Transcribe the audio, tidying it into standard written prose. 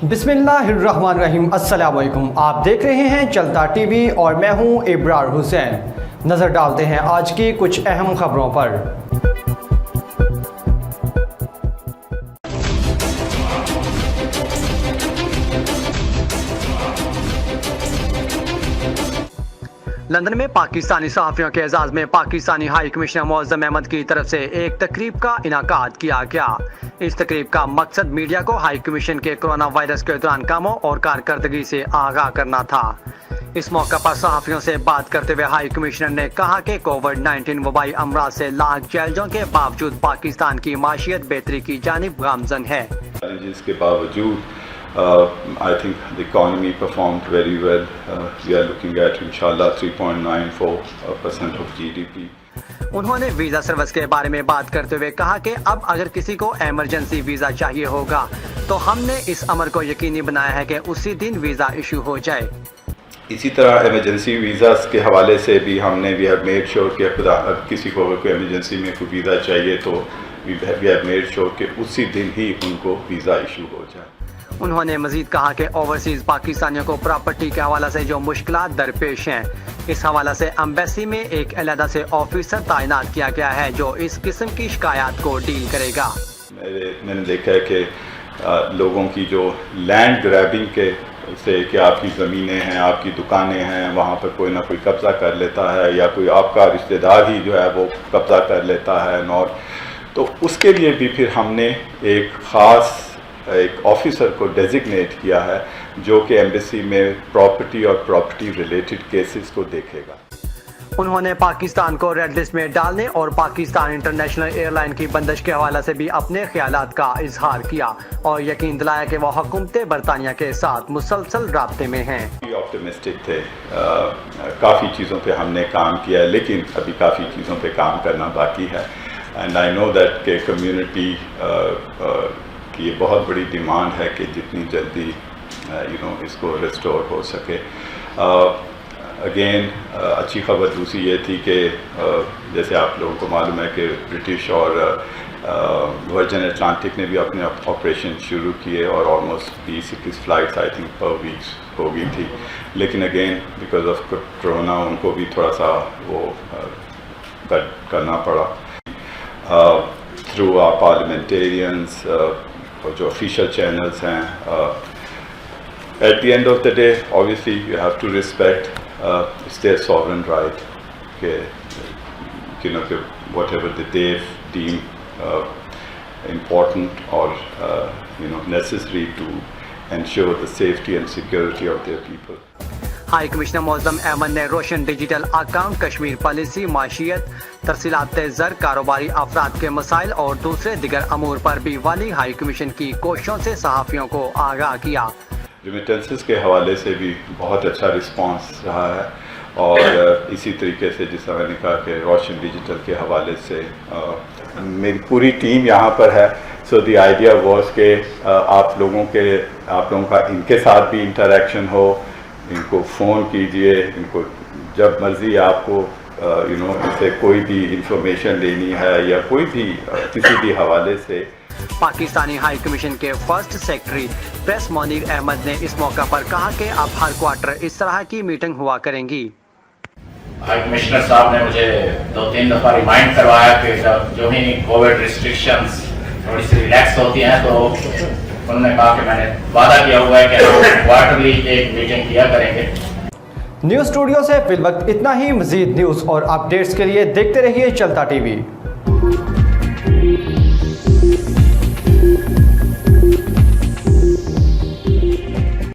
बिस्मिल्लाहिर्रहमानिर्रहीम। अस्सलाम वालेकुम। आप देख रहे हैं चलता टीवी और मैं हूं इब्रार हुसैन। नज़र डालते हैं आज की कुछ अहम खबरों पर। लंदन में पाकिस्तानी सहाफ़ियों के एजाज़ में पाकिस्तानी हाई कमिश्नर मुअज़्ज़म अहमद की तरफ से एक तकरीब का इनाकाद किया गया। इस तकरीब का मकसद मीडिया को हाई कमीशन के कोरोना वायरस के दौरान कामों और कारकर्दगी से आगाह करना था। इस मौका पर सहाफ़ियों से बात करते हुए हाई कमिश्नर ने कहा कि कोविड-19 वबाई अमराज से लाख चैलेंजों के बावजूद पाकिस्तान की माशियत बेहतरी की जानिब गामजन है। इसके बावजूद I think the economy performed very well. We are looking at inshallah 3.94% of GDP. उन्होंने वीज़ा सर्विस के बारे में बात करते हुए कहा कि अब अगर किसी को इमरजेंसी वीज़ा चाहिए होगा तो हमने इस अमर को यकीनी बनाया है कि उसी दिन वीज़ा इशू हो जाए। इसी तरह इमरजेंसी वीज़ास के हवाले से भी हमने वी हैव मेड श्योर कि किसी को इमरजेंसी में कोई वीज़ा चाहिए तो वी हैव मेड श्योर कि उसी दिन ही उनको वीज़ा इशू हो जाए। उन्होंने मजीद कहा कि ओवरसीज पाकिस्तानियों को प्रॉपर्टी के हवाले से जो मुश्किलात दरपेश हैं, इस हवाले से एम्बेसी में एक अलहदा से ऑफिसर तैनात किया गया है जो इस किस्म की शिकायत को डील करेगा। मैंने देखा है कि लोगों की जो लैंड ग्रैबिंग के से कि आपकी ज़मीनें हैं, आपकी दुकानें हैं, वहाँ पर कोई ना कोई कब्ज़ा कर लेता है या कोई आपका रिश्तेदार ही जो है वो कब्ज़ा कर लेता है और तो उसके लिए भी फिर हमने एक ख़ास एक ऑफिसर को डेजिग्नेट किया है जो कि एम्बेसी में प्रॉपर्टी और प्रॉपर्टी रिलेटेड केसेस को देखेगा। उन्होंने पाकिस्तान को रेड लिस्ट में डालने और पाकिस्तान इंटरनेशनल एयरलाइन की बंदिश के हवाले से भी अपने ख्यालात का इजहार किया और यकीन दिलाया कि वो हुकूमत बरतानिया के साथ मुसलसल राब्ते में हैं। ऑप्टिमिस्टिक थे, काफ़ी चीज़ों पे हमने काम किया है लेकिन अभी काफ़ी चीज़ों पे काम करना बाकी है एंड आई नो दैट के कम्युनिटी की ये बहुत बड़ी डिमांड है कि जितनी जल्दी इसको रिस्टोर हो सके। अगेन अच्छी खबर दूसरी ये थी कि जैसे आप लोगों को मालूम है कि ब्रिटिश और वर्जिन अटलांटिक ने भी अपने ऑपरेशन शुरू किए और almost 20-21 flights I think per week हो गई थी, लेकिन अगेन बिकॉज ऑफ कोरोना उनको भी थोड़ा सा वो करना पड़ा। थ्रू आवर पार्लियामेंटेरियंस और जो ऑफिशियल चैनल्स हैं, at the end of the day obviously you have to respect it's their sovereign right कि whatever they deem important or necessary to ensure the safety and security of their people. High commissioner Muazzam Ahmad ने Roshan digital account, Kashmir policy, माशियत, तरसीलात ज़र, कारोबारी अफराद के मसाइल और दूसरे दिगर अमूर पर भी वाली हाई कमीशन की कोशिशों से सहाफ़ियों को आगाह किया। रिमिटेंसेस के हवाले से भी बहुत अच्छा रिस्पांस रहा है और इसी तरीके से जिस तरह मैंने कहा कि रोशन डिजिटल के हवाले से मेरी पूरी टीम यहाँ पर है। सो द आइडिया वाज कि आप लोगों का इनके साथ भी इंटरेक्शन हो, इनको फ़ोन कीजिए, इनको जब मर्ज़ी आपको इससे कोई भी इंफॉर्मेशन लेनी है या कोई भी किसी भी हवाले से। पाकिस्तानी हाई कमीशन के first secretary press Munir Ahmad ने इस मौका पर कहा कि अब हर क्वार्टर इस तरह की मीटिंग हुआ करेंगी। हाई कमिश्नर साहब ने मुझे 2-3 दफ़ा रिमाइंड करवाया कि जो ही कोविड रिस्ट्रिक्शंस थोड़ी सी रिलैक्स होती हैं तो उन्होंने कहा कि मैंने वादा किया हुआ है कि हम क्वार्टरली एक मीटिंग किया करेंगे। न्यूज़ स्टूडियो से फिल वक्त इतना ही। मज़ीद न्यूज़ और अपडेट्स के लिए देखते रहिए चलता टीवी।